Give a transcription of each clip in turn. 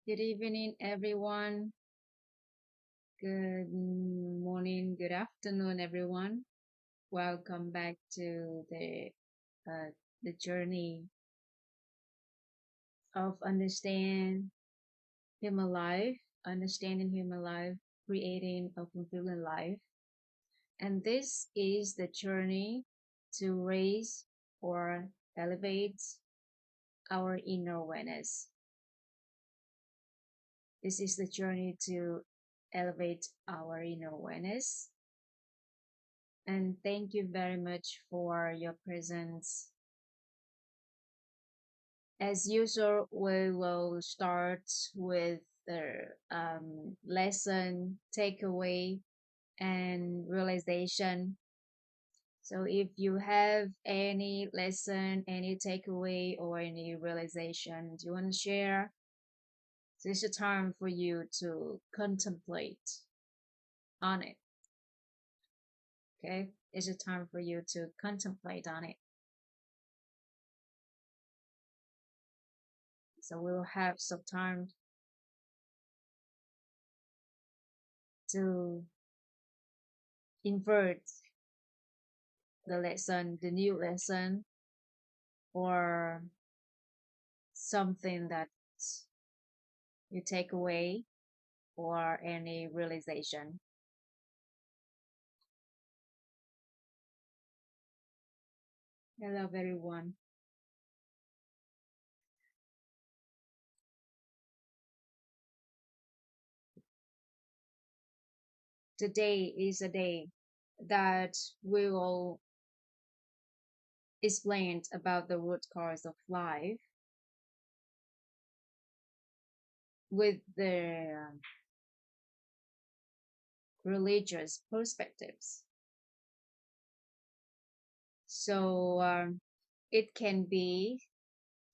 Good evening, everyone. Good morning, good afternoon, everyone. Welcome back to the journey of human life, understanding human life, creating a fulfilling life. And this is the journey to raise or elevate our inner awareness. This is the journey to elevate our inner awareness. And thank you very much for your presence. As usual, we will start with the lesson, takeaway, and realization. So if you have any lesson, any takeaway, or any realization you want to share, this is a time for you to contemplate on it. Okay, it's a time for you to contemplate on it. So we'll have some time to invert the lesson, the new lesson, or something that you take away or any realization. Hello, everyone. Today is a day that we will explain about the root cause of life with the religious perspectives. So it can be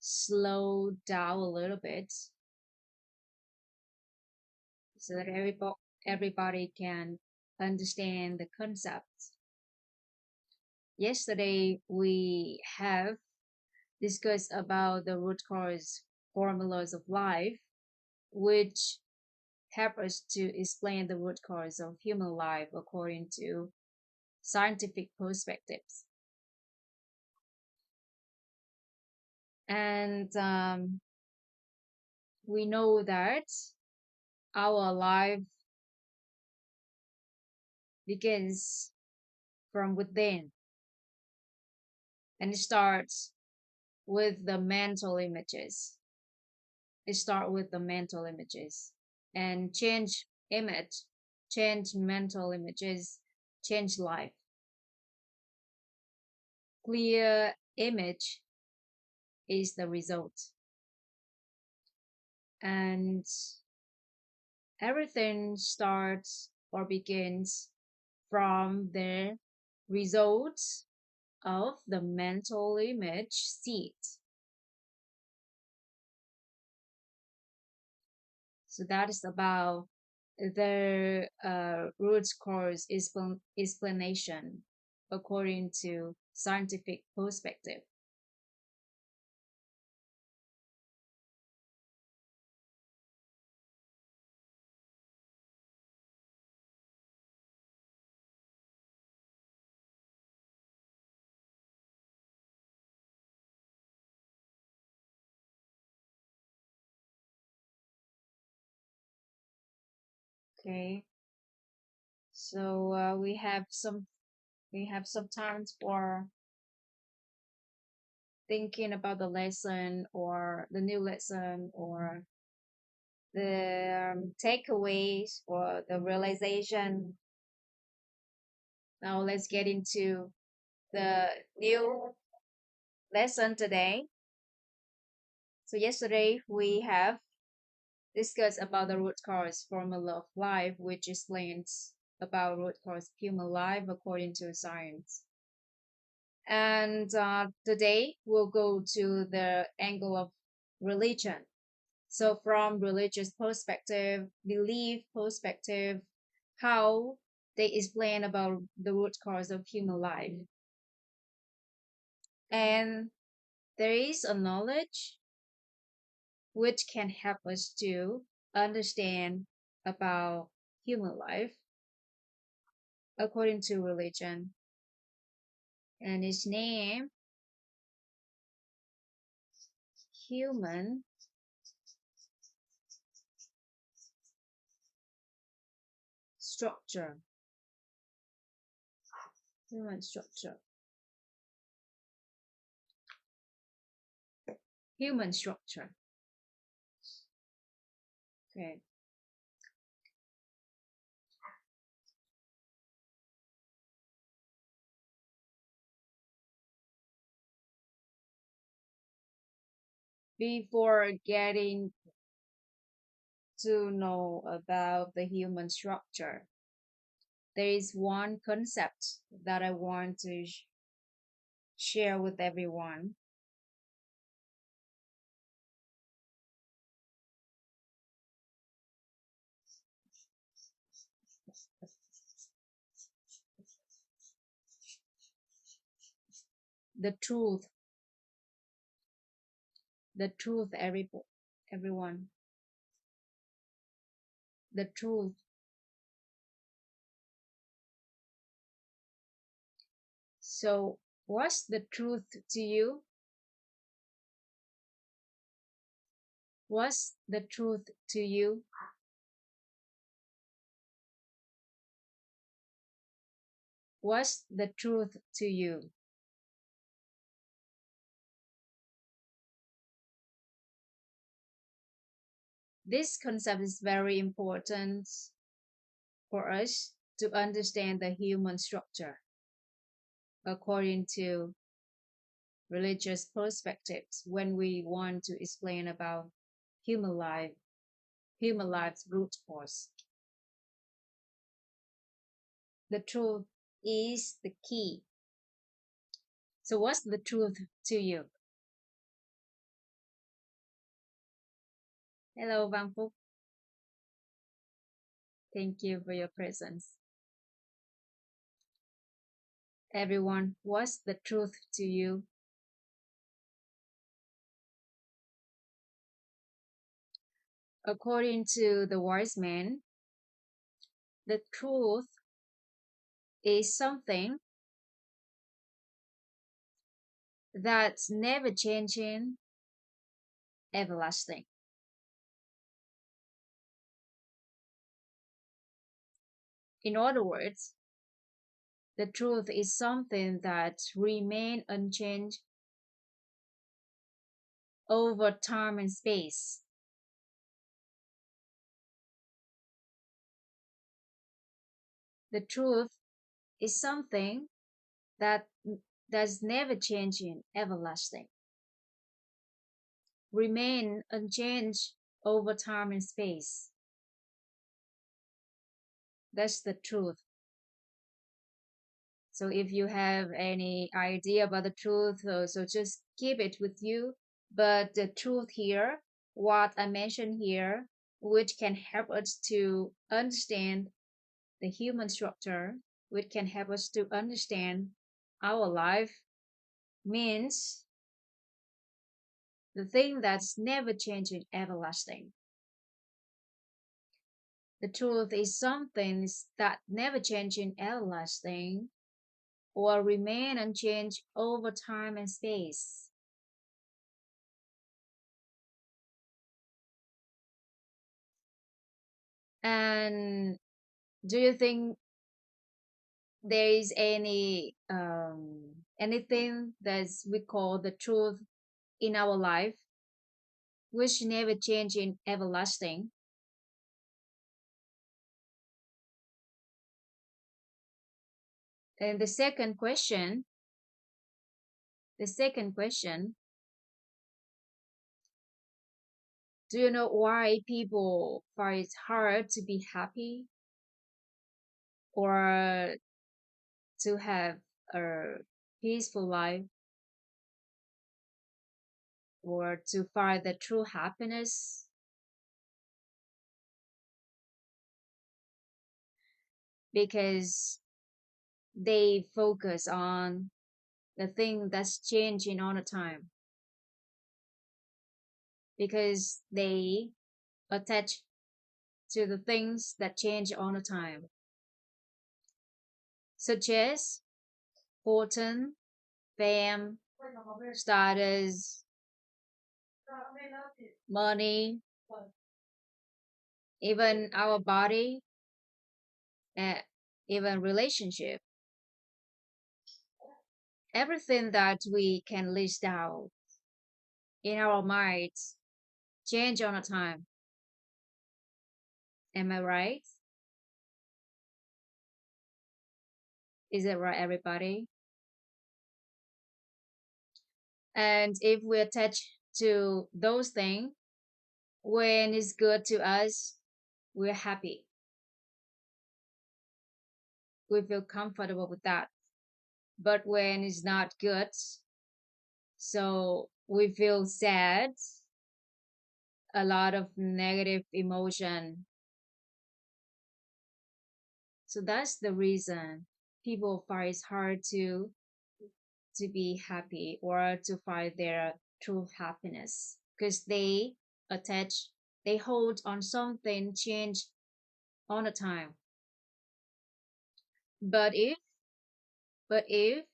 slowed down a little bit so that everybody can understand the concept. Yesterday, we have discussed about the root cause formulas of life, which help us to explain the root cause of human life according to scientific perspectives. And we know that our life begins from within and it starts with the mental images. It starts with the mental images and change mental images, change life. Clear image is the result. And everything starts or begins from the results of the mental image seed. So that is about the root cause explanation according to scientific perspective. Okay, so we have some time for thinking about the lesson or the new lesson or the takeaways or the realization. Now let's get into the new lesson today. So yesterday we have discussed about the root cause formula of life, which explains about root cause of human life according to science. And today we'll go to the angle of religion. So from religious perspective, belief perspective, how they explain about the root cause of human life. And there is a knowledge which can help us to understand about human life according to religion. And its name, human structure. Human structure. Human structure. Okay. Before getting to know about the human structure, there is one concept that I want to share with everyone. The truth, the truth, everyone, the truth. So, what's the truth to you? What's the truth to you? What's the truth to you? This concept is very important for us to understand the human structure according to religious perspectives when we want to explain about human life, human life's root cause. The truth is the key. So, what's the truth to you? Hello, Bang Phúc. Thank you for your presence. Everyone, what's the truth to you? According to the wise man, the truth is something that's never changing, everlasting. In other words, the truth is something that remains unchanged over time and space. The truth is something that that's never changing, everlasting, remain unchanged over time and space. That's the truth. So if you have any idea about the truth, so just keep it with you. But the truth here, what I mentioned here, which can help us to understand the human structure, which can help us to understand our life, means the thing that's never changing, everlasting. The truth is something that never changing, everlasting, or remain unchanged over time and space. And do you think there is anything that's we call the truth in our life which never changing, everlasting? And the second question, do you know why people find it hard to be happy or to have a peaceful life or to find the true happiness? Because they focus on the thing that's changing all the time. because they attach to the things that change all the time, such as fortune, fame, status, money, even our body, and even relationship. Everything that we can list out in our minds change all the time. Am I right? Is it right, everybody? And if we attach to those things, when it's good to us, we're happy. We feel comfortable with that. But when it's not good, so we feel sad, a lot of negative emotion. So that's the reason people find it hard to be happy or to find their true happiness because they attach, they hold on something change all the time. But if but if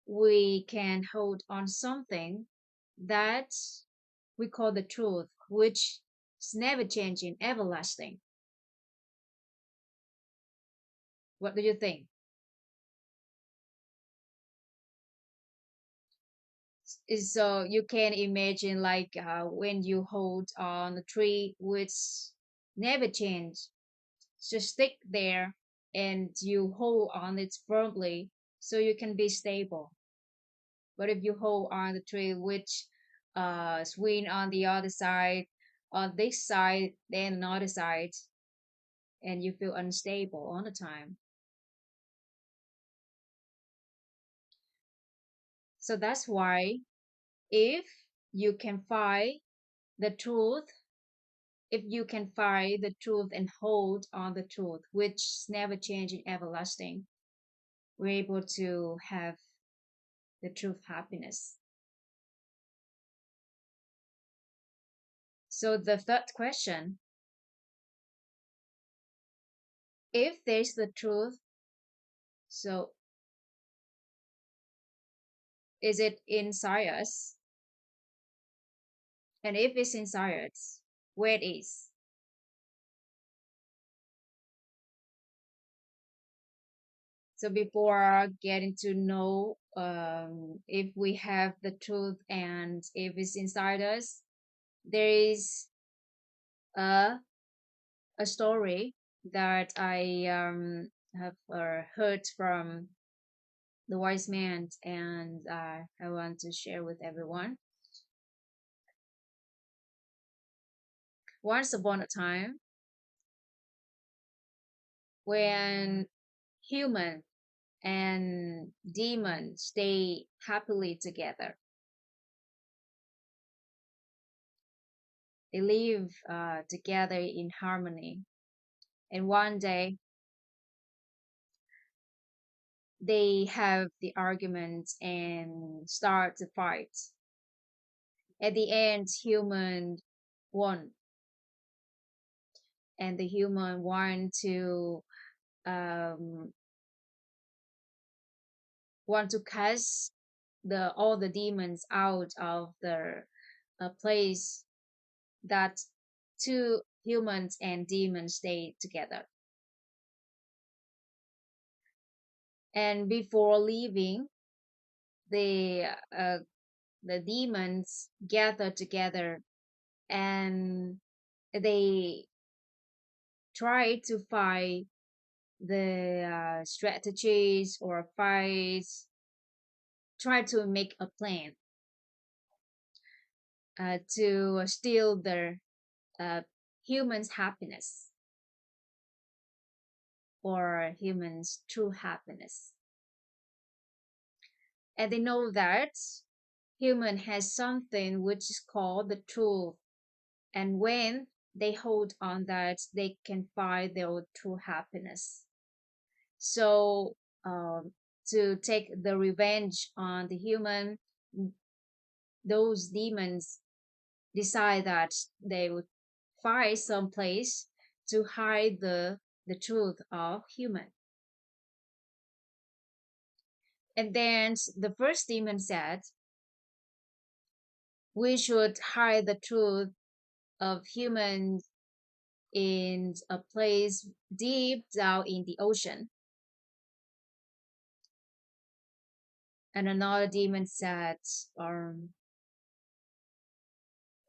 we can hold on something that we call the truth, which is never changing, everlasting. What do you think? So you can imagine like when you hold on a tree which never change, just stick there and you hold on it firmly so you can be stable. But if you hold on the tree which swing on the other side, on this side, then another side, and you feel unstable all the time. So that's why if you can find the truth, if you can find the truth and hold on the truth, which is never changing, everlasting, we're able to have the truth happiness. So the third question, if there's the truth, so is it inside us? And if it's inside us, where it is? So before getting to know if we have the truth and if it's inside us, there is a, a story that I have heard from the wise man, and I want to share with everyone. Once upon a time, when human and demon stay happily together, they live together in harmony. And one day, they have the argument and start to fight. At the end, human won, and the human um, want to cast the all the demons out of the place that two humans and demons stay together. And before leaving, the uh, the demons gather together and they try to find the strategies or fights, try to make a plan to steal their uh, humans' happiness or humans' true happiness. And they know that human has something which is called the truth. And when they hold on that, they can find their true happiness. So to take the revenge on the human, those demons decide that they would find some place to hide the truth of human. And then the first demon said, we should hide the truth of humans in a place deep down in the ocean. And another demon said, um,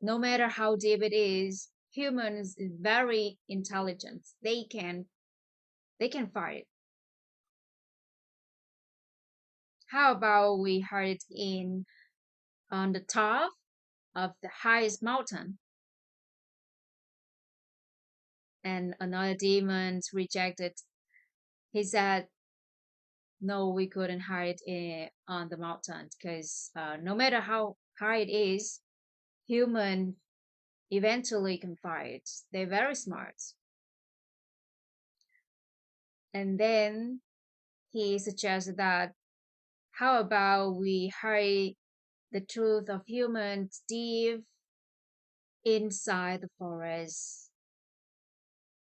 no matter how deep it is, humans is very intelligent. They can fight. How about we hide it in on the top of the highest mountain? And another demon rejected. He said, no, we couldn't hide it on the mountain because no matter how high it is, human eventually can fight. They're very smart. And then he suggested that how about we hide the truth of humans deep inside the forest?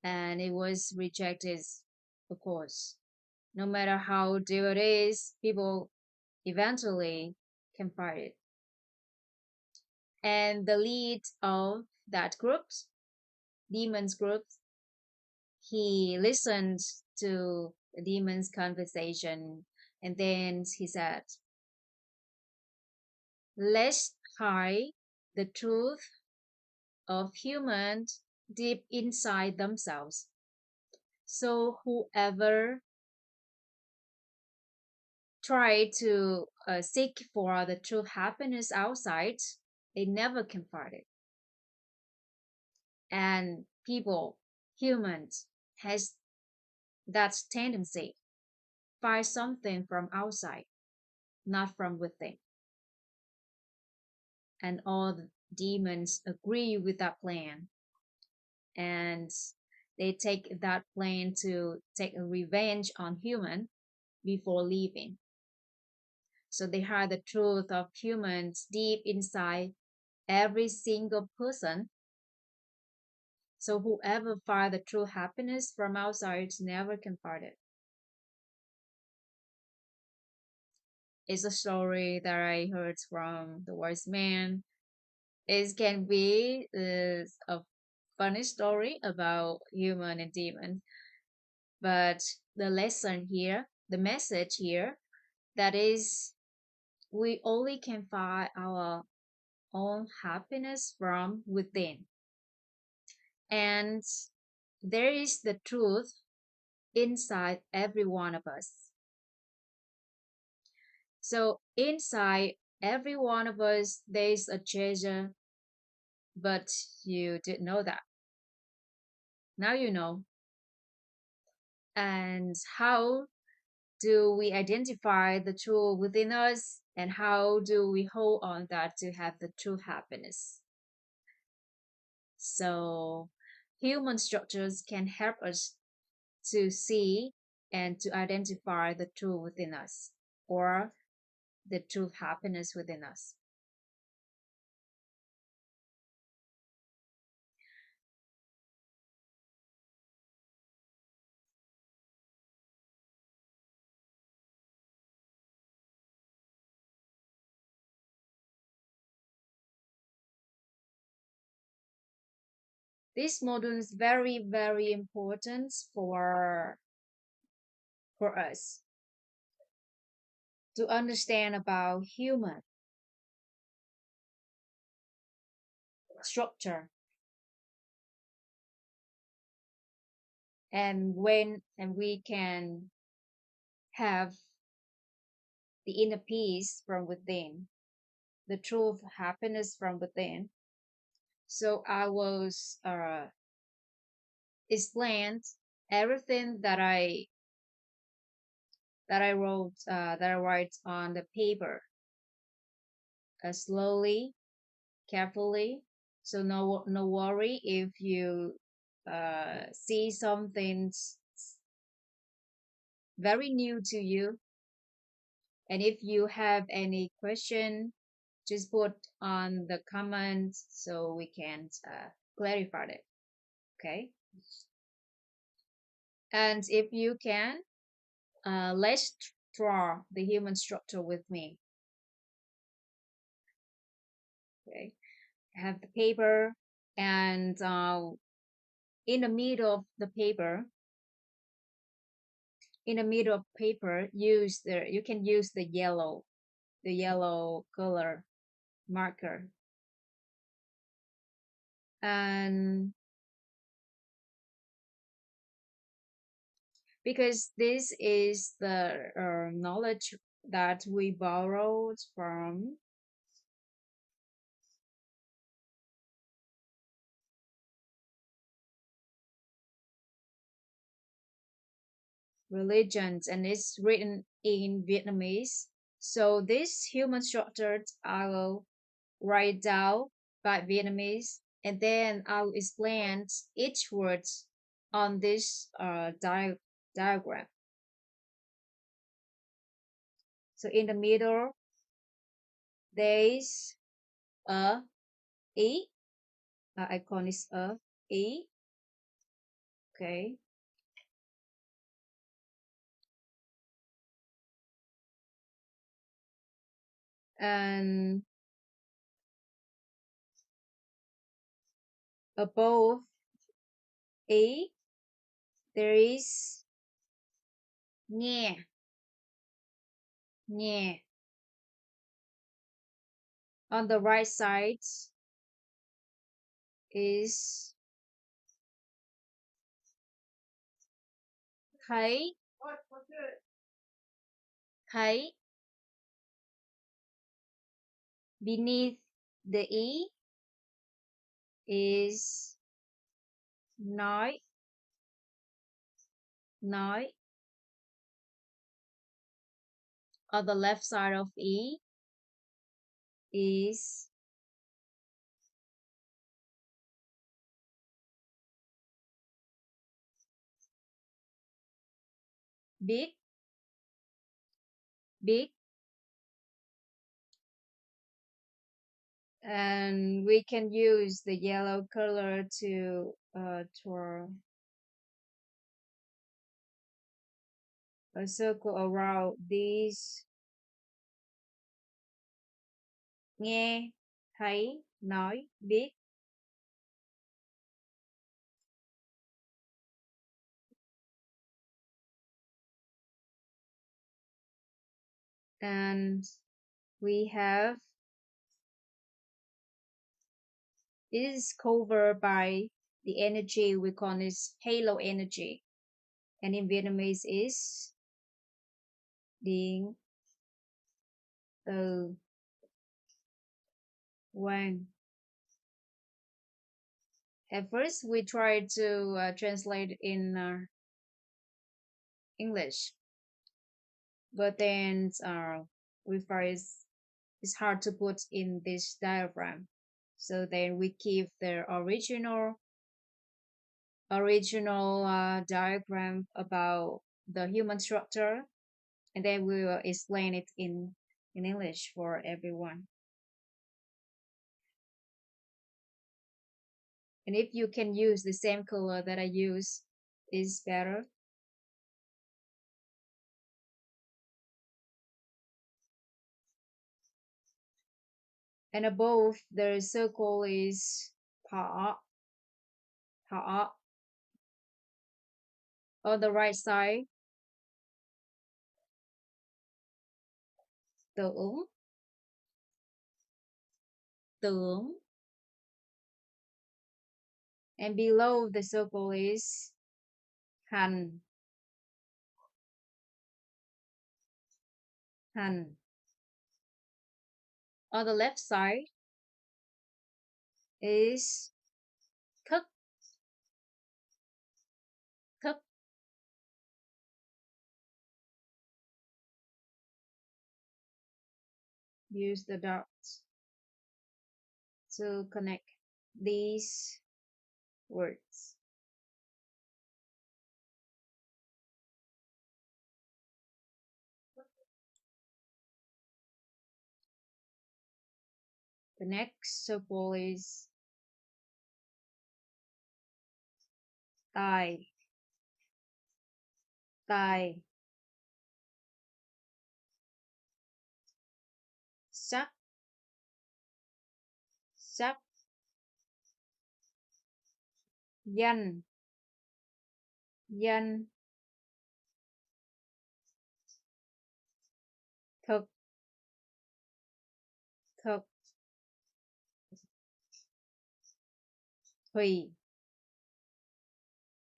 And it was rejected, of course. No matter how deep it is, people eventually can fight it. And the lead of that group, demons group, he listened to the demon's conversation and then he said, let's hide the truth of humans deep inside themselves. So whoever try to seek for the true happiness outside, they never can find it. And people, humans, has that tendency find something from outside, not from within. And all the demons agree with that plan, and they take that plan to take a revenge on human before leaving. So they hide the truth of humans deep inside every single person. So whoever find the true happiness from outside never can find it. It's a story that I heard from the wise man. It can be a funny story about human and demon, but the lesson here, the message here, that is we only can find our own happiness from within. And there is the truth inside every one of us. So inside every one of us, there's a treasure, but you didn't know that. Now you know. And how do we identify the truth within us? And how do we hold on that to have the true happiness? So human structures can help us to see and to identify the truth within us or the true happiness within us. This model is very, very important for us to understand about human structure and when and we can have the inner peace from within, the true happiness from within. So I was explained everything that I write on the paper slowly, carefully. So no worry if you see something very new to you, and if you have any question just put on the comments so we can clarify it. Okay. And if you can, let's draw the human structure with me. Okay. Have the paper, and in the middle of the paper, use the you can use the yellow color marker, and because this is the knowledge that we borrowed from religions, and it's written in Vietnamese. So this human structure I will write down by Vietnamese, and then I'll explain each word on this diagram. So in the middle, there's a E. Icon is a E. Okay. And above E, there is nghe. Nghe. On the right side is thấy. Thấy. Beneath the E is nói. Nói. On the left side of E is biết. Biết. And we can use the yellow color to draw a circle around these. Nghe, thấy, nói, biết. And we have, it is covered by the energy we call this halo energy, and in Vietnamese is điện từ quang. At first we tried to translate in English, but then we find it's hard to put in this diagram, so then we keep the original diagram about the human structure, and then we will explain it in English for everyone. And if you can use the same color that I use, is better. And above the circle is pa. Pa. On the right side, tưởng. Tưởng. And below the circle is hành. Hành. On the left side is thức. Thức. Use the dots to connect these words. The next circle is tai, tai, sắc, sắc, danh, danh, thực, thực, thủy,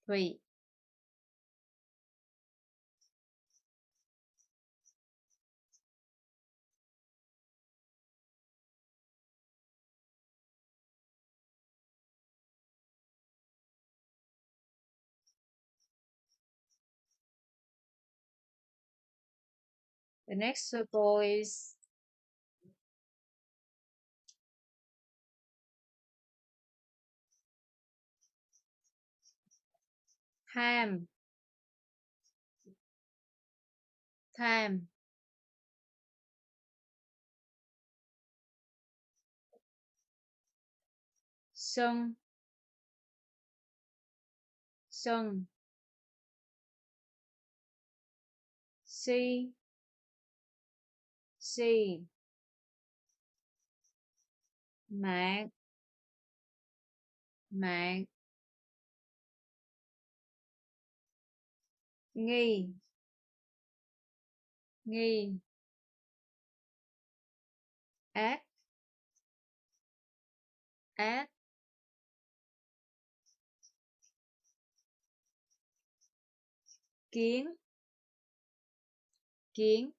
thủy. The next circle is tham, tham, sân, sân, si, si, mạng, mạng, nghi, nghi, ác, ác, kiến, kiến.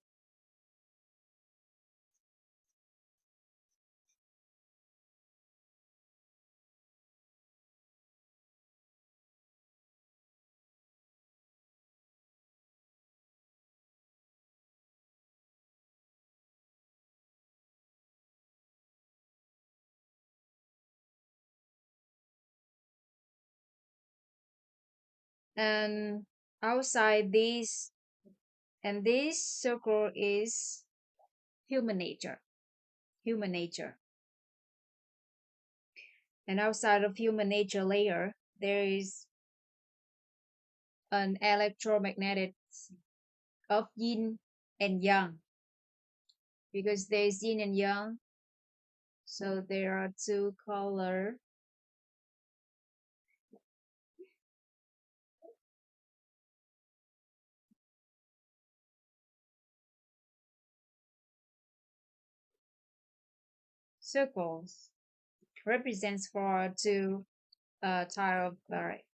And outside this, and this circle is human nature, human nature. And outside of human nature layer, there is an electromagnetic of yin and yang, because there's yin and yang, so there are two color. Circles represents for two type of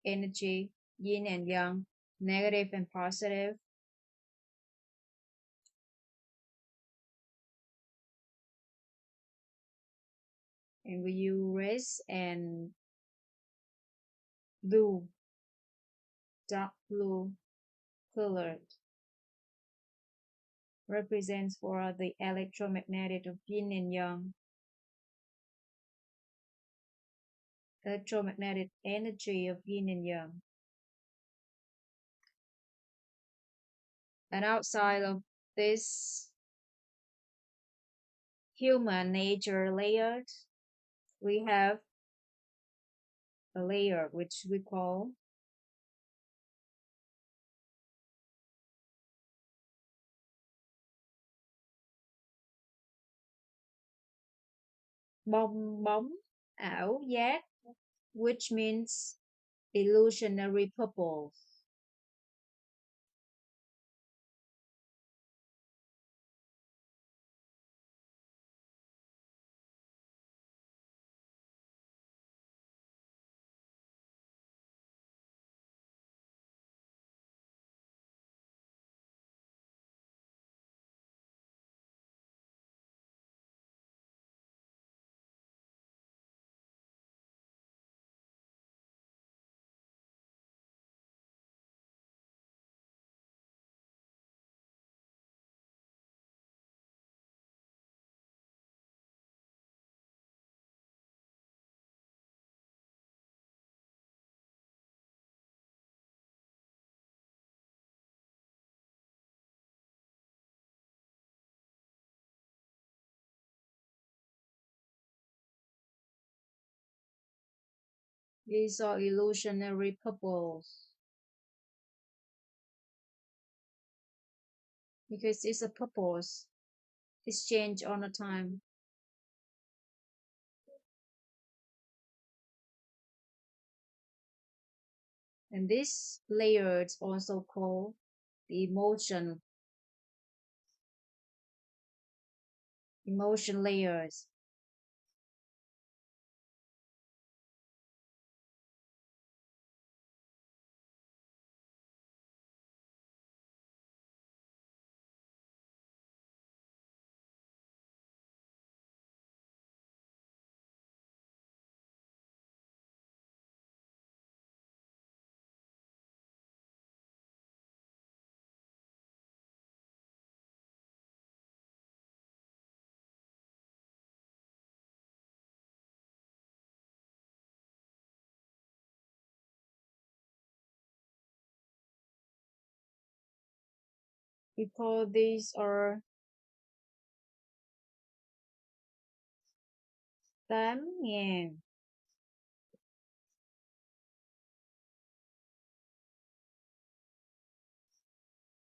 energy, yin and yang, negative and positive. And we use red and blue, dark blue colored, represents for the electromagnetic of yin and yang, electromagnetic energy of yin and yang. And outside of this human nature layer, we have a layer which we call bong bóng, ảo giác, which means illusionary purple. These are illusionary purples because it's a purpose. It's changed all the time. And this layer is also called the emotion layers. We call these are tám ngàn,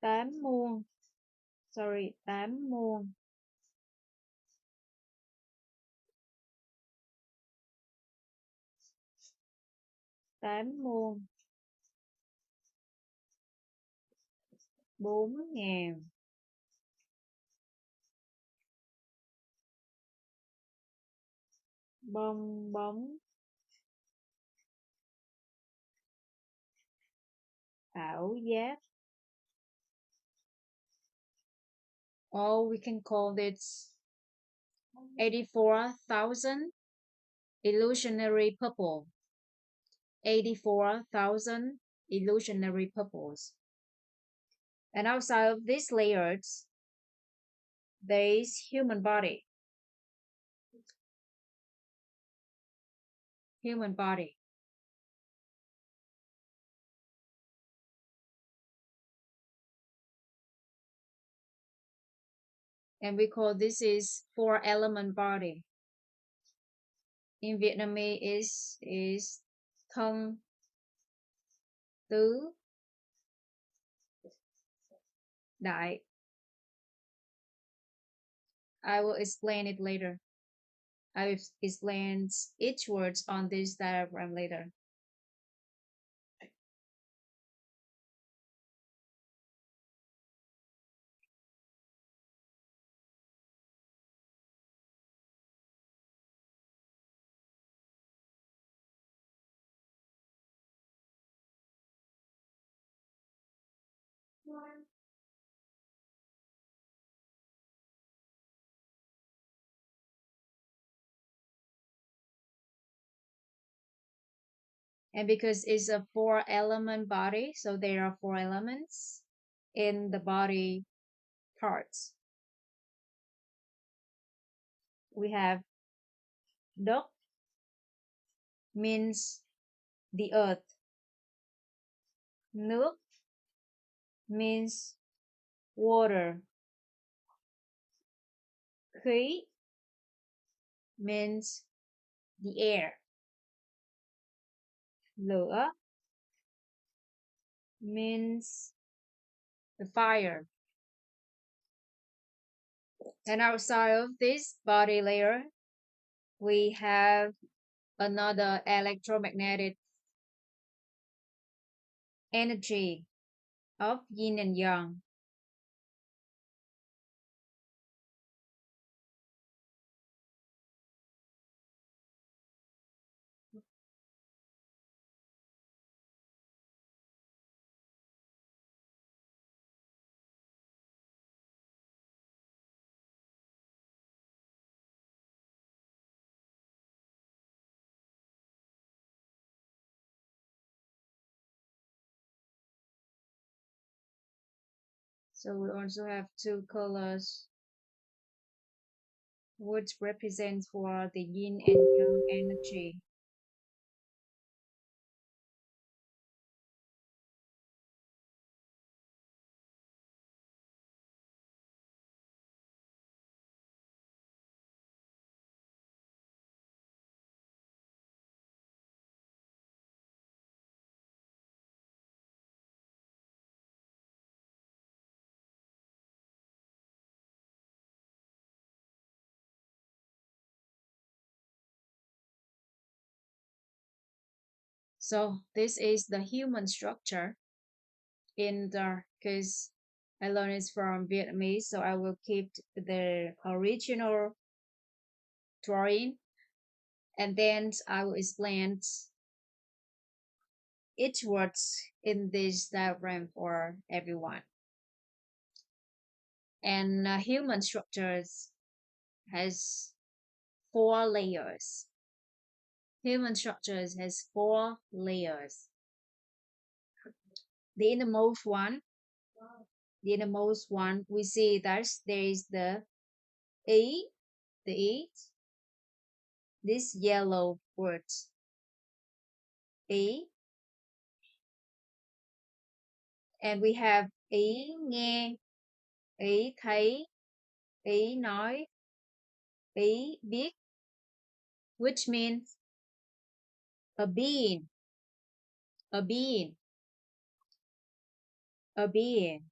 tám muôn, sorry, tám muôn, tám muôn, 4.000, bong bóng, ảo giác. Or we can call this 84,000 illusionary purple. 84,000 illusionary purples. And outside of these layers, there is human body. Human body. And we call this is 4-element body. In Vietnamese is thân tứ đại. I will explain it later. I will explain each words on this diagram later. And because it's a 4-element body, so there are 4 elements in the body parts. We have đất means the earth. Nước means water. Khí means the air. Lửa means the fire. And outside of this body layer, we have another electromagnetic energy of yin and yang. So we also have 2 colors which represents for the yin and yang energy. So this is the human structure in the because I learned it from Vietnamese, so I will keep the original drawing and then I will explain each words in this diagram for everyone. And human structures has 4 layers. Human structures has 4 layers. The innermost one, the innermost one, we see that there is E, the E, this yellow word, E, and we have ý nghe, ý thấy, ý nói, ý biết, which means a being, a being, a being,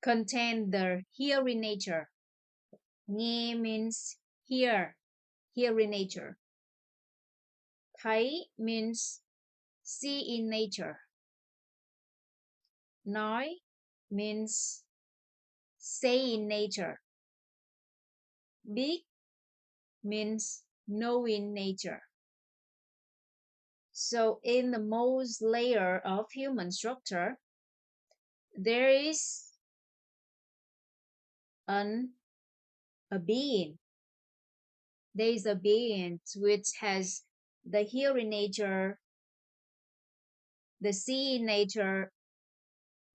contain the hearing nature. Nghe means hear, hearing nature. Thấy means see in nature. Nói means say in nature. Biết means know in nature. So in the most layer of human structure, there is an a being. There is a being which has the hearing nature, the seeing nature,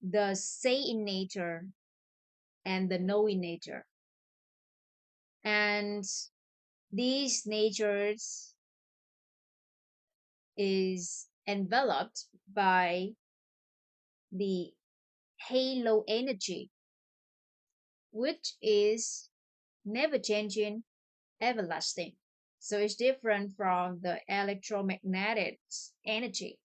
the saying nature, and the knowing nature. And these natures is enveloped by the halo energy, which is never changing, everlasting. So it's different from the electromagnetic energy.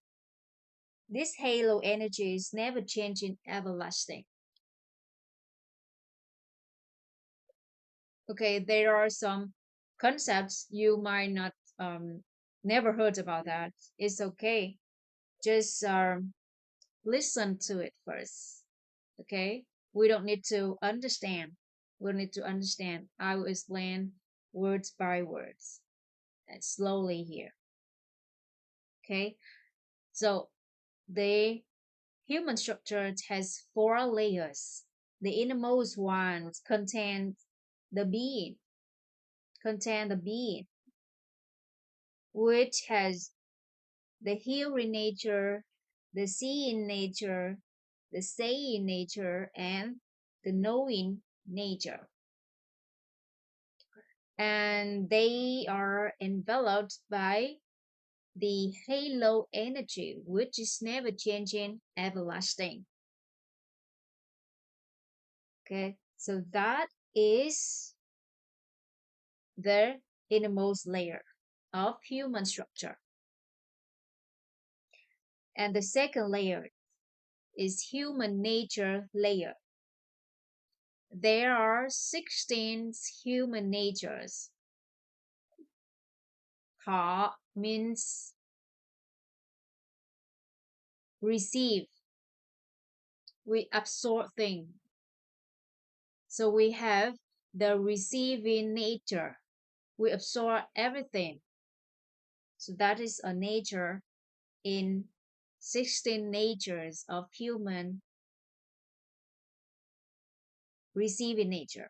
This halo energy is never changing, everlasting. Okay, there are some concepts you might not never heard about that. It's okay. Just listen to it first. Okay, we don't need to understand. We need to understand. I will explain words by words and slowly here. Okay, so the human structure has 4 layers. The innermost ones the being, contain the being, which has the hearing nature, the seeing nature, the saying nature, and the knowing nature. And they are enveloped by the halo energy, which is never changing, everlasting. Okay, so that is the innermost layer of human structure. And the second layer is human nature layer. There are 16 human natures. Thọ means receive. We absorb things. So we have the receiving nature. We absorb everything. So that is a nature in 16 natures of human receiving nature.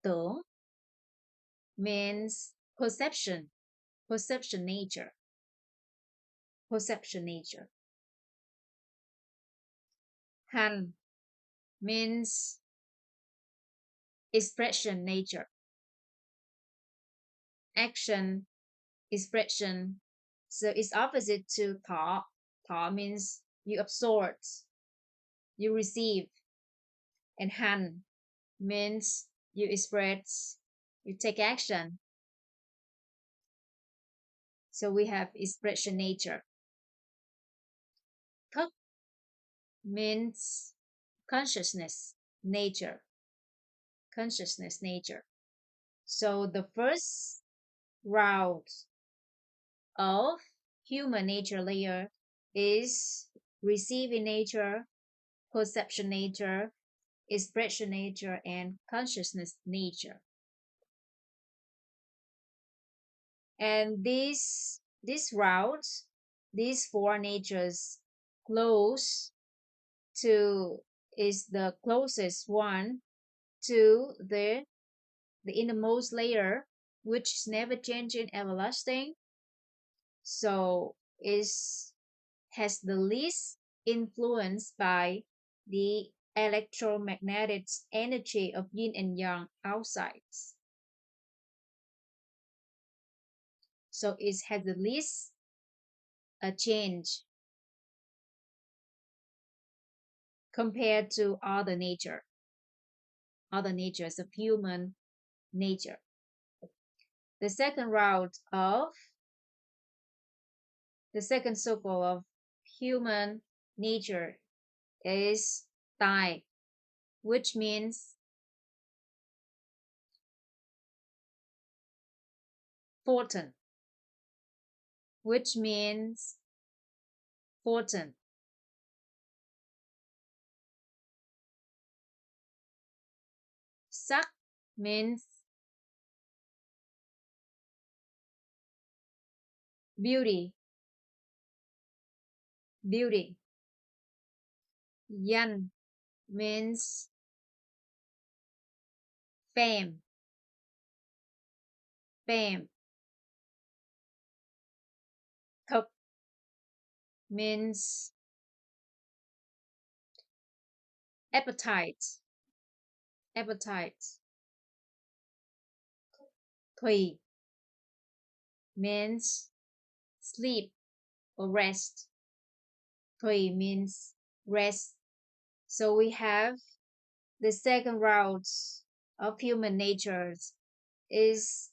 Tưởng means perception, perception nature, perception nature. Han means expression nature, action, expression. So it's opposite to thọ. Thọ means you absorb, you receive, and han means you express, you take action. So we have expression nature. Thức means consciousness nature, consciousness nature. So the first round of human nature layer is receiving nature, perception nature, expression nature, and consciousness nature. And these routes, these four natures close to is the closest one to the innermost layer, which is never changing, everlasting. So is has the least influence by the electromagnetic energy of yin and yang outside. So it has the least a change compared to other natures of human nature. The second route of the second circle of human nature is Tai, which means fortune, which means fortune. Sắc means beauty, beauty. Yan means fame, fame. Thực means appetite, appetite. Thùy means sleep or rest. Thùy means rest. So we have the second route of human nature is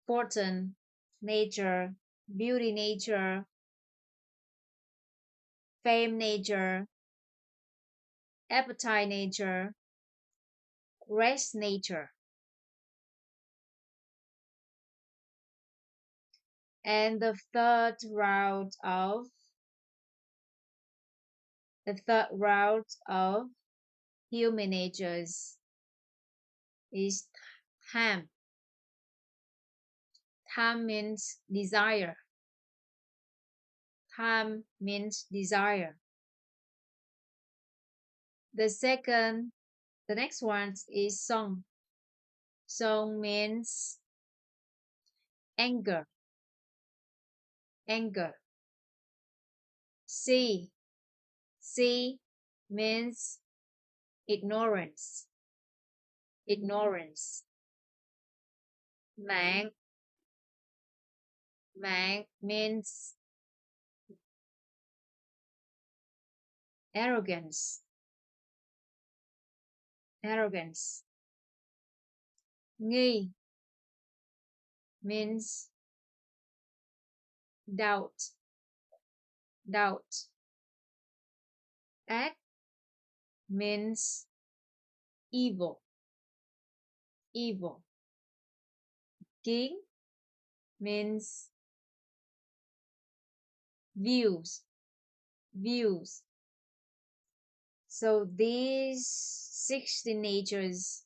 fortune nature, beauty nature, fame nature, appetite nature, rest nature. And the third route of human natures is tham. Tham means desire. Tham means desire. The next one is song. Song means anger, anger. Si, si means ignorance, ignorance. Mạng, mạng means arrogance, arrogance. Nghi means doubt, doubt. Ác means evil, evil. Kiến means views, views. So these 60 natures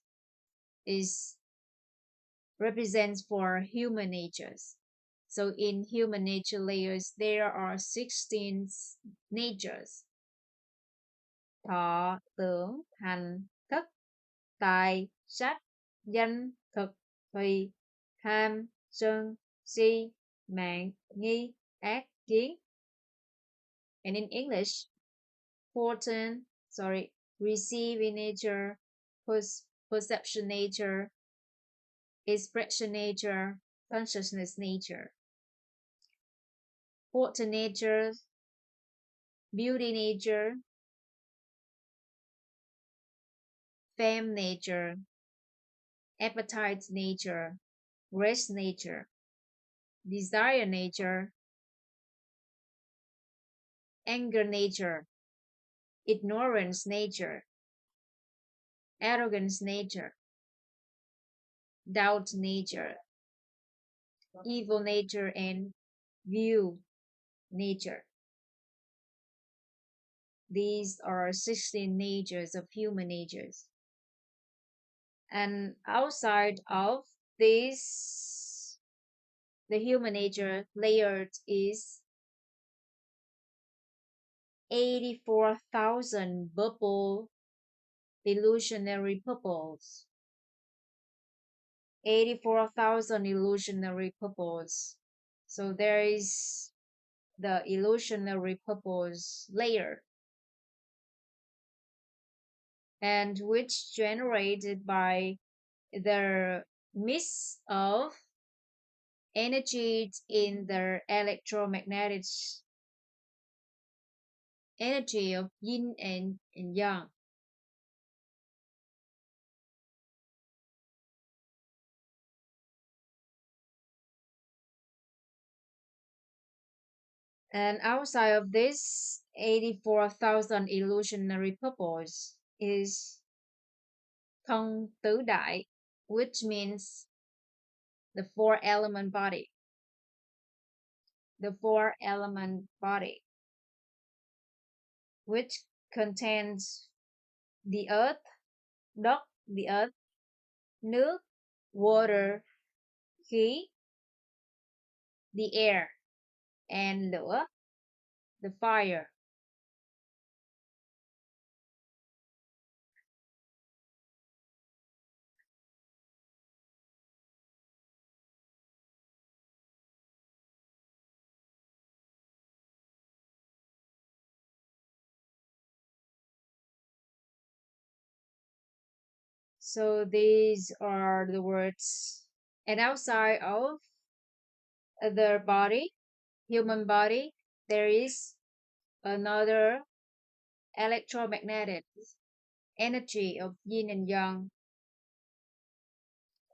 is represents for human natures. So in human nature layers, there are 16 natures. Thọ, tưởng, hành, thức, tài, sắc, danh, thực, thùy, tham, sân, si, mạng, nghi, ác, kiến. And in English, receiving nature, perception nature, expression nature, consciousness nature. Fortune nature, beauty nature, fame nature, appetite nature, rest nature, desire nature, anger nature, ignorance nature, arrogance nature, doubt nature, evil nature, and view nature. These are 16 natures of human natures. And outside of this, the human nature layered is 84,000 bubble illusionary bubbles. 84,000 illusionary bubbles. So there is the illusionary bubbles layer, and which generated by the mix of energy in the electromagnetic energy of yin and yang. And outside of this 84,000 illusionary purpose is thông tứ đại, which means the four element body. The four element body, which contains the earth, đất, the earth, nước, water, khí, the air, and lửa, the fire. So these are the words. And outside of the body, human body, there is another electromagnetic energy of yin and yang.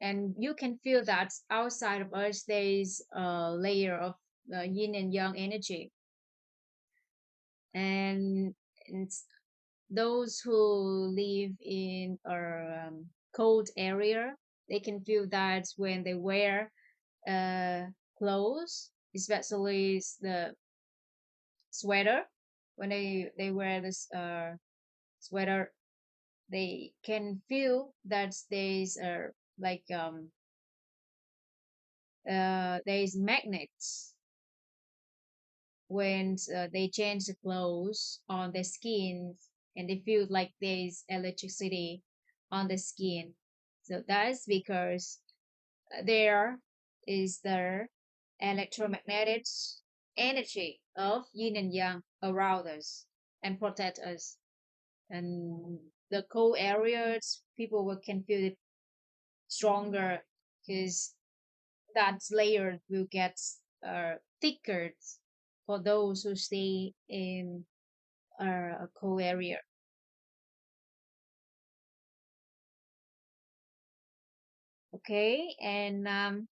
And you can feel that outside of us, there is a layer of yin and yang energy. And those who live in a cold area, they can feel that when they wear uh, clothes, especially the sweater. When they wear this sweater, they can feel that there's like there's magnets when they change the clothes on the skin, and they feel like there's electricity on the skin. So that's because there is the electromagnetic energy of yin and yang around us and protect us. And the cold areas, people can feel it stronger because that layer will get thicker for those who stay in a cold area. Okay, and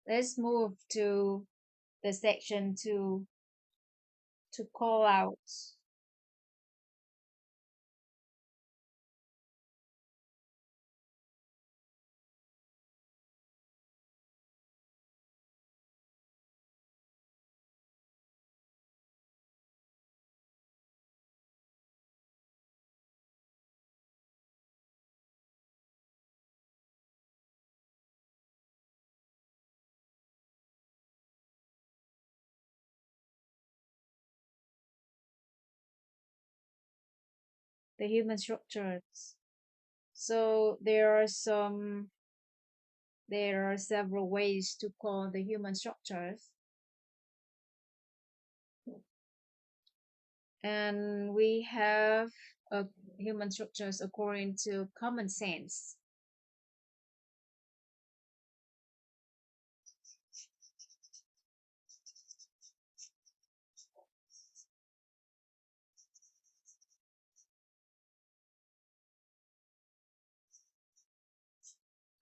let's move to the section to call out the human structures. So there are several ways to call the human structures, and we have human structures according to common sense.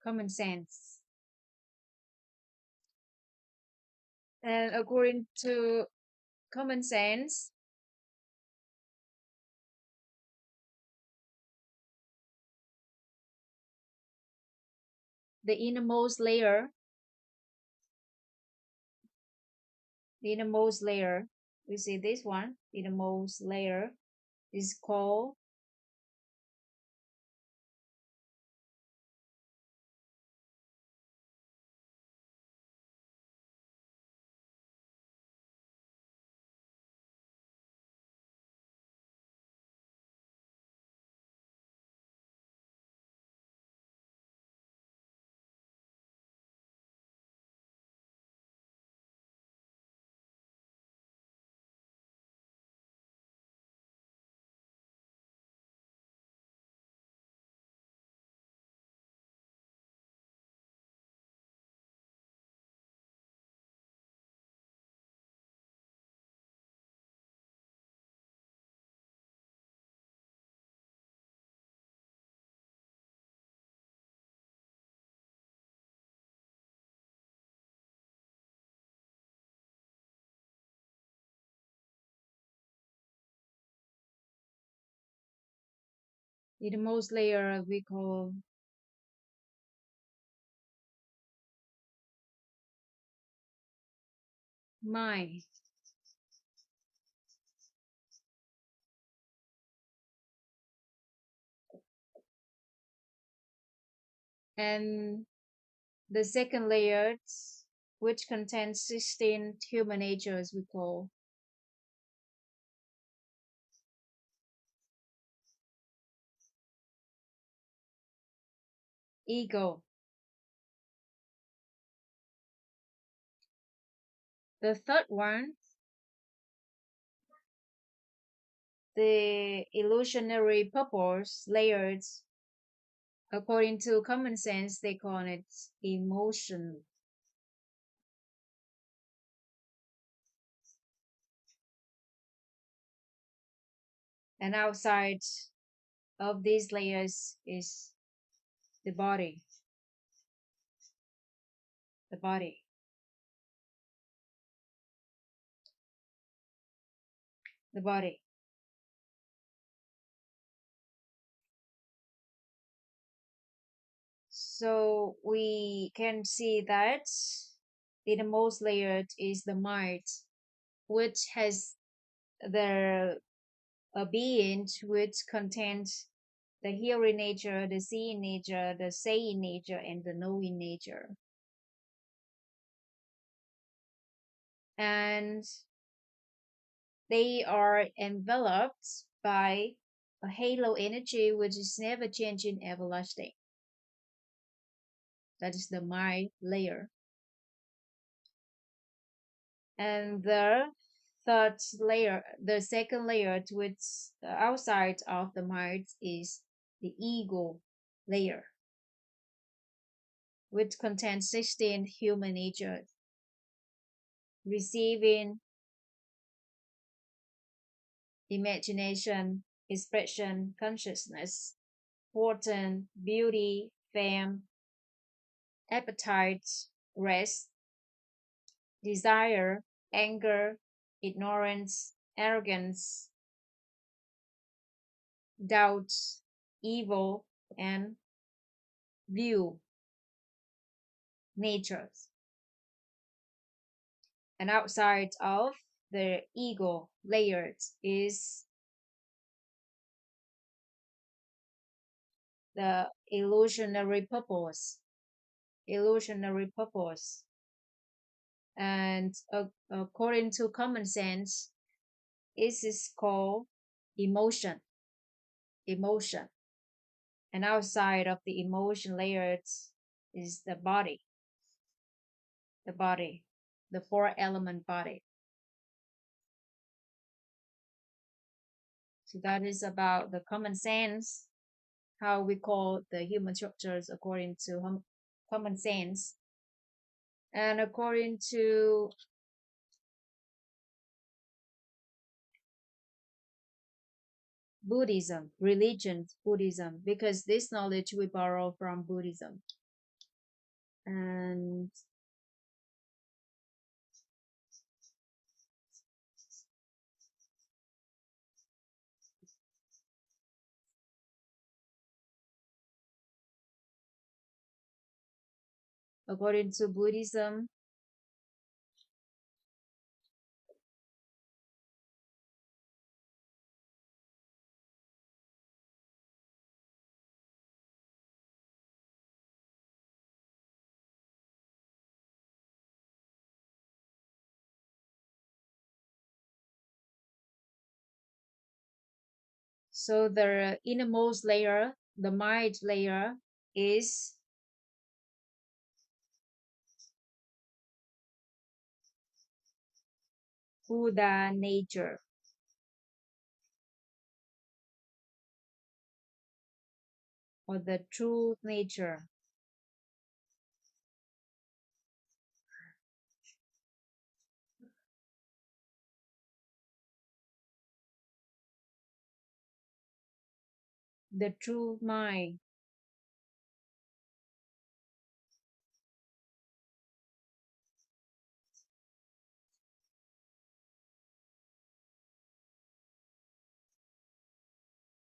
Common sense. And according to common sense, the innermost layer The innermost layer, we see this one, the innermost layer is called the innermost layer we call mind. And the second layer, which contains 16 human natures, we call ego. The third one, the illusionary purpose layers, according to common sense, they call it emotion. And outside of these layers is the body, the body, the body. So we can see that the most layered is the mind, which has the a being which contains the hearing nature, the seeing nature, the saying nature, and the knowing nature. And they are enveloped by a halo energy which is never changing, everlasting. That is the mind layer. And the third layer, the second layer, which outside of the mind is the ego layer, which contains 16 human natures, receiving, imagination, expression, consciousness, fortune, beauty, fame, appetite, rest, desire, anger, ignorance, arrogance, doubt, evil, and view natures. And outside of the ego layers is the illusionary purpose. Illusionary purpose. And according to common sense, it is called emotion. Emotion. And outside of the emotion layers is the body, the four element body. So that is about the common sense, how we call the human structures according to common sense. And according to Buddhism, religion, Buddhism, because this knowledge we borrow from Buddhism. And according to Buddhism, So the innermost layer, the mind layer, is Buddha nature, or the true nature. The true mind.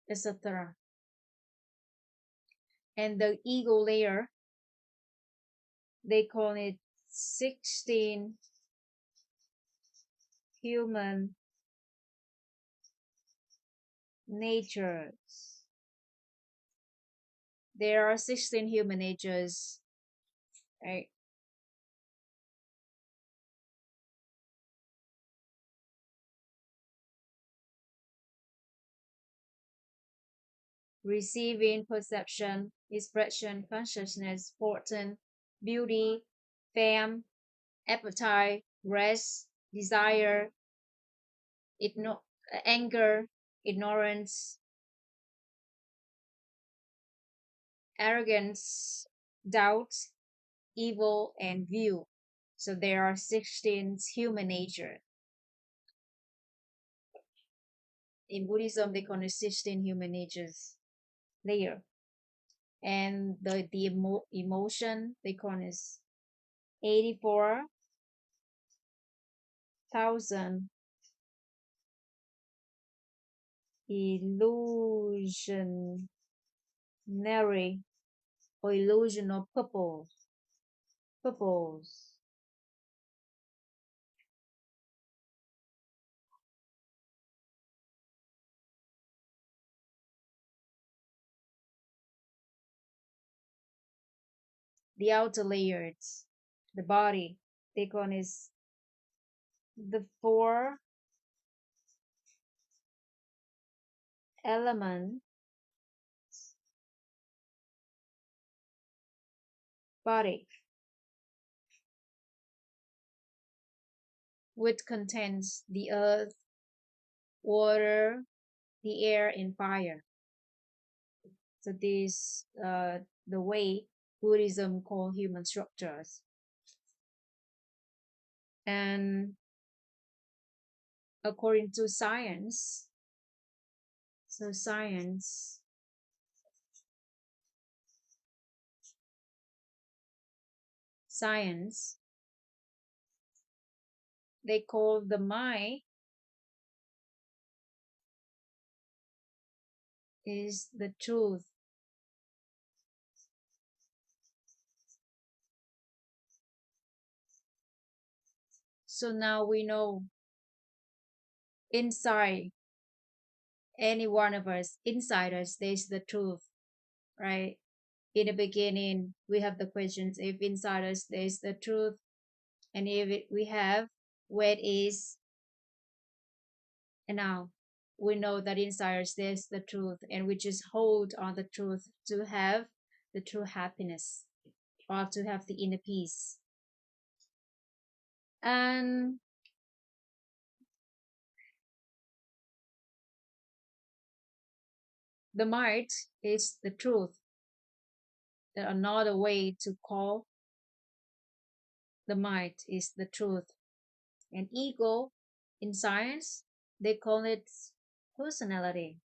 Etc. And the ego layer, they call it 16 human natures. There are 16 human natures, right? Receiving, perception, expression, consciousness, fortune, beauty, fame, appetite, rest, desire, anger, ignorance, arrogance, doubt, evil, and view. So there are 16 human nature. In Buddhism, they call it 16 human natures layer. And the emotion, they call it 84,000 illusionary or illusional purpose. The outer layers, the body, they call it the four element body, which contains the earth, water, the air, and fire. So this the way Buddhism call human structures. And according to science, so science, they call the mind is the truth. So now we know inside any one of us, inside us, there's the truth, right? In the beginning, we have the questions if inside us there's the truth, and if we have where it is, and now we know that inside us there's the truth, and we just hold on the truth to have the true happiness or to have the inner peace. And the mind is the truth. Another way to call the mind is the truth. And ego in science, they call it personality.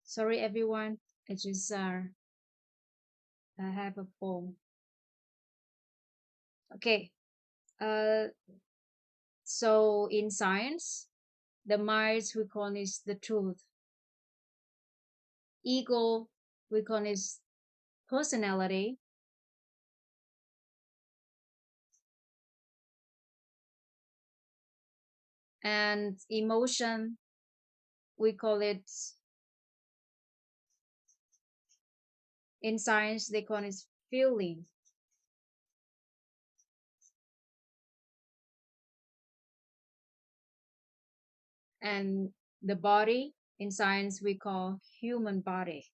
Sorry, everyone. I just I have a phone. Okay. Uh, so in science, the minds we call is the truth. Ego we call is personality, and emotion we call it in science they call it feeling, and the body in science we call human body.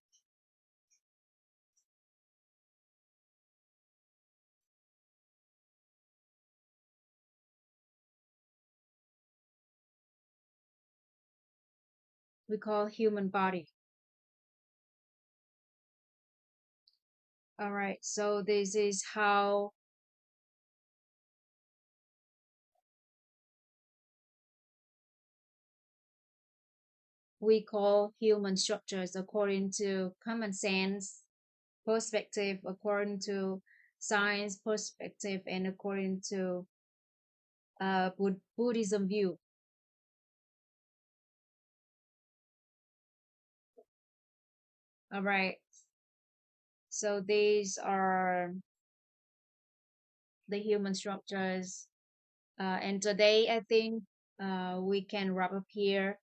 We call human body. All right. So this is how we call human structures according to common sense perspective, according to science perspective, and according to Buddhism view. All right. So these are the human structures. And today, I think we can wrap up here.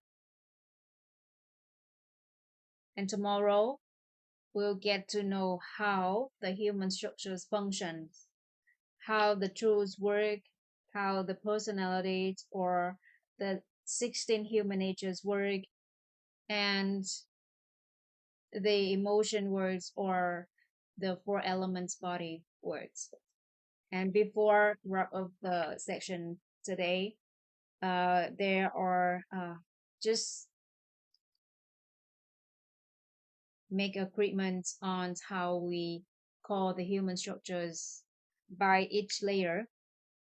And tomorrow, we'll get to know how the human structures function, how the tools work, how the personalities or the 16 human natures work, and the emotion works or the four elements body works. And before wrap up the section today, there are just make agreements on how we call the human structures by each layer.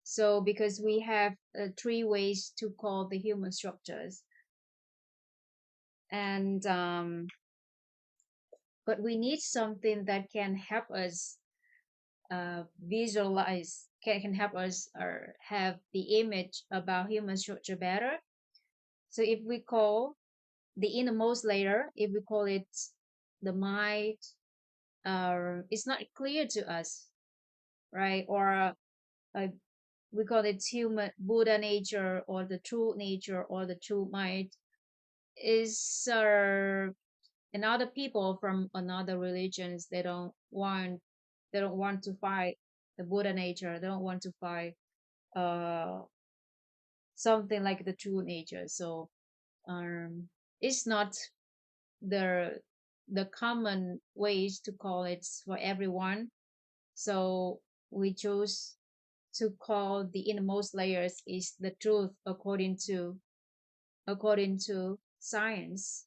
So because we have three ways to call the human structures, and but we need something that can help us visualize, can help us or have the image about human structure better. So if we call the innermost layer, if we call it the mind, it's not clear to us, right? Or uh, we call it human Buddha nature or the true nature or the true mind is and other people from another religions they don't want to fight the Buddha nature. They don't want to fight uh something like the true nature. So it's not the common ways to call it for everyone. So we choose to call the innermost layers is the truth according to science.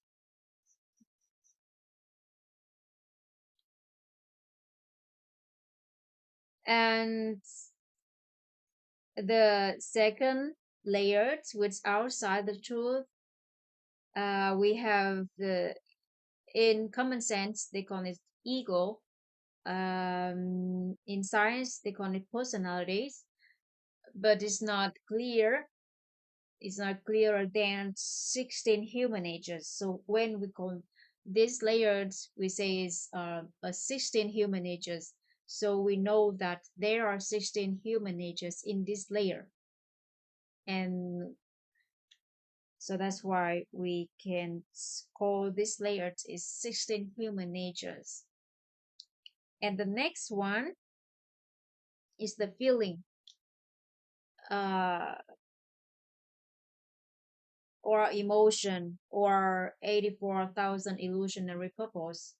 And the second layer, which outside the truth, we have the in common sense they call it ego. In science they call it personalities, but it's not clearer than 16 human ages. So when we call these layers, we say is a 16 human ages. So we know that there are 16 human ages in this layer. And so that's why we can call this layer is 16 human natures. And the next one is the feeling uh, or emotion or 84,000 illusionary purpose.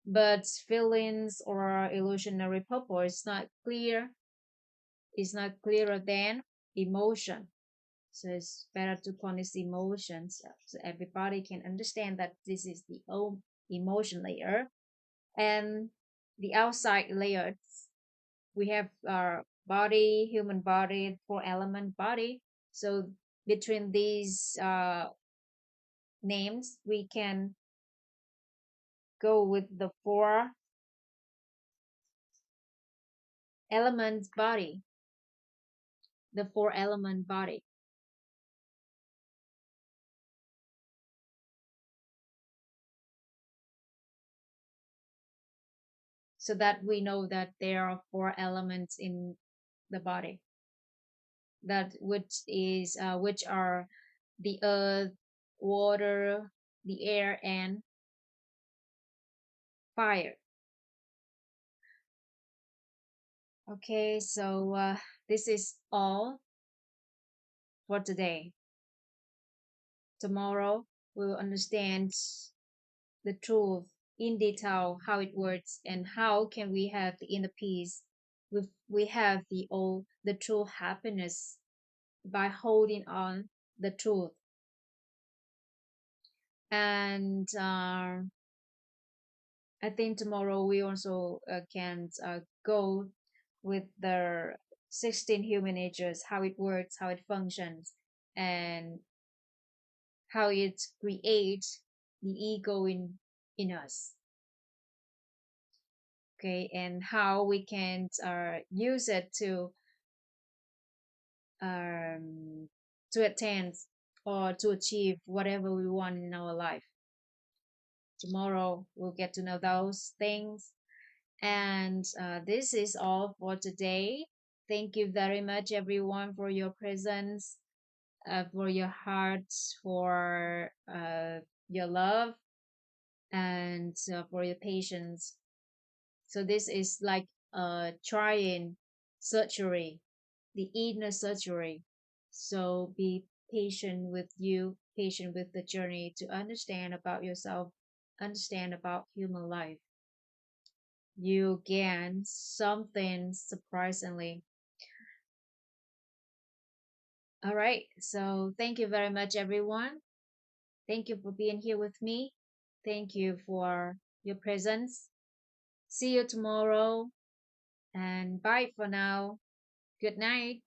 But feelings or illusionary purpose is not clearer than emotion. So it's better to call this emotions so everybody can understand that this is the emotion layer. And the outside layers we have our body, human body, four element body. So between these names we can go with the four element body, the four element body, so that we know that there are four elements in the body, that which are the earth, water, the air, and fire. Okay, so this is all for today. Tomorrow we'll understand the truth in detail, how it works, and how can we have the inner peace. We have the true happiness by holding on the truth. And I think tomorrow we also can go with the 16 human natures, how it works, how it functions, and how it creates the ego in us. Okay, and how we can use it um, to attain or to achieve whatever we want in our life. Tomorrow we'll get to know those things. And this is all for today. Thank you very much, everyone, for your presence, for your hearts, for your love, and for your patience. So this is like a trying surgery, the inner surgery. So be patient with you, patient with the journey to understand about yourself, understand about human life. You gain something surprisingly. All right. So thank you very much, everyone. Thank you for being here with me. Thank you for your presence. See you tomorrow and bye for now. Good night.